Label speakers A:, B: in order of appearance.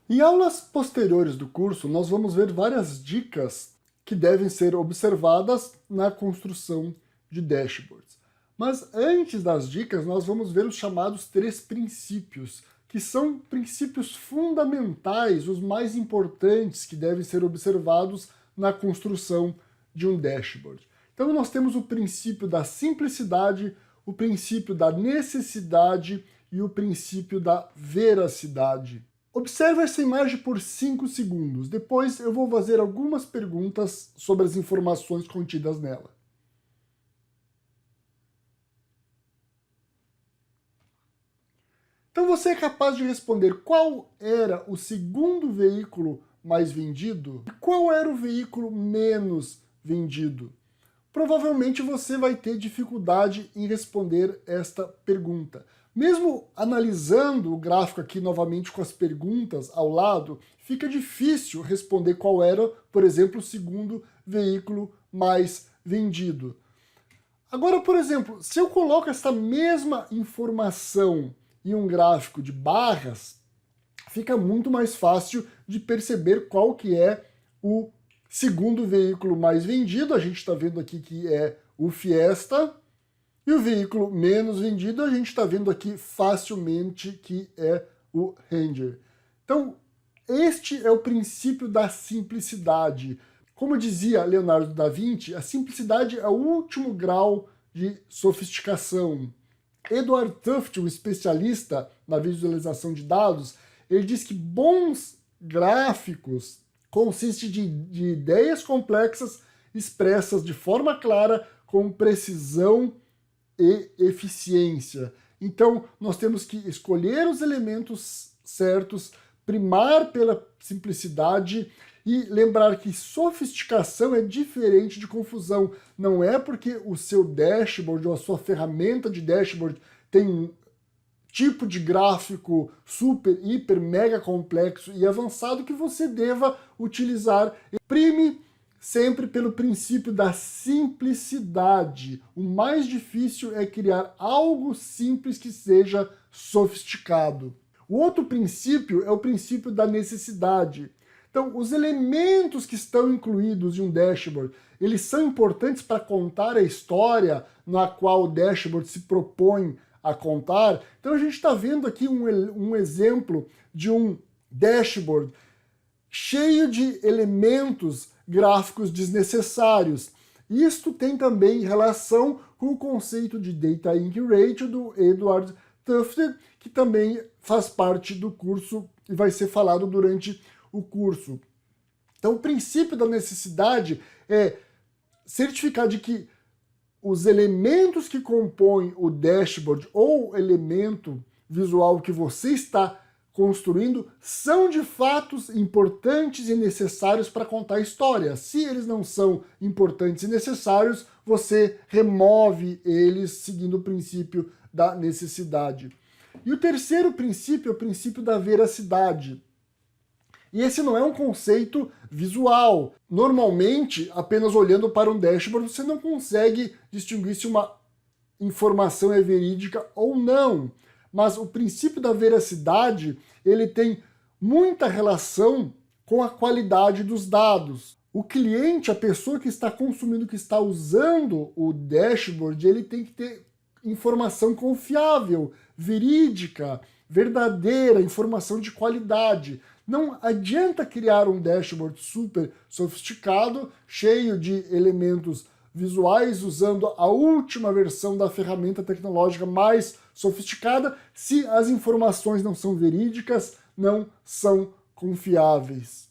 A: Em aulas posteriores do curso, nós vamos ver várias dicas que devem ser observadas na construção de dashboards. Mas antes das dicas, nós vamos ver os chamados 3 princípios, que são princípios fundamentais, os mais importantes que devem ser observados na construção de um dashboard. Então nós temos o princípio da simplicidade, o princípio da necessidade e o princípio da veracidade. Observe essa imagem por 5 segundos, depois eu vou fazer algumas perguntas sobre as informações contidas nela. Então você é capaz de responder qual era o segundo veículo mais vendido e qual era o veículo menos vendido? Provavelmente você vai ter dificuldade em responder esta pergunta. Mesmo analisando o gráfico aqui novamente com as perguntas ao lado, fica difícil responder qual era, por exemplo, o segundo veículo mais vendido. Agora, por exemplo, se eu coloco essa mesma informação em um gráfico de barras, fica muito mais fácil de perceber qual que é o segundo veículo mais vendido. A gente está vendo aqui que é o Fiesta. E o veículo menos vendido, a gente está vendo aqui facilmente que é o Ranger. Então, este é o princípio da simplicidade. Como dizia Leonardo da Vinci, a simplicidade é o último grau de sofisticação. Edward Tufte, um especialista na visualização de dados, ele diz que bons gráficos consistem de ideias complexas expressas de forma clara, com precisão e eficiência. Então, nós temos que escolher os elementos certos, primar pela simplicidade e lembrar que sofisticação é diferente de confusão. Não é porque o seu dashboard ou a sua ferramenta de dashboard tem um tipo de gráfico super, hiper, mega complexo e avançado que você deva utilizar. Prime sempre pelo princípio da simplicidade. O mais difícil é criar algo simples que seja sofisticado. O outro princípio é o princípio da necessidade. Então, os elementos que estão incluídos em um dashboard, eles são importantes para contar a história na qual o dashboard se propõe a contar. Então a gente está vendo aqui um exemplo de um dashboard cheio de elementos gráficos desnecessários. Isto tem também relação com o conceito de Data Ink Ratio do Edward Tufte, que também faz parte do curso e vai ser falado durante o curso. Então o princípio da necessidade é certificar de que os elementos que compõem o dashboard ou elemento visual que você está construindo são de fato importantes e necessários para contar a história. Se eles não são importantes e necessários, você remove eles seguindo o princípio da necessidade. E o terceiro princípio é o princípio da veracidade. E esse não é um conceito visual. Normalmente, apenas olhando para um dashboard, você não consegue distinguir se uma informação é verídica ou não. Mas o princípio da veracidade, ele tem muita relação com a qualidade dos dados. O cliente, a pessoa que está consumindo, que está usando o dashboard, ele tem que ter informação confiável, verídica, verdadeira, informação de qualidade. Não adianta criar um dashboard super sofisticado, cheio de elementos visuais, usando a última versão da ferramenta tecnológica mais sofisticada, se as informações não são verídicas, não são confiáveis.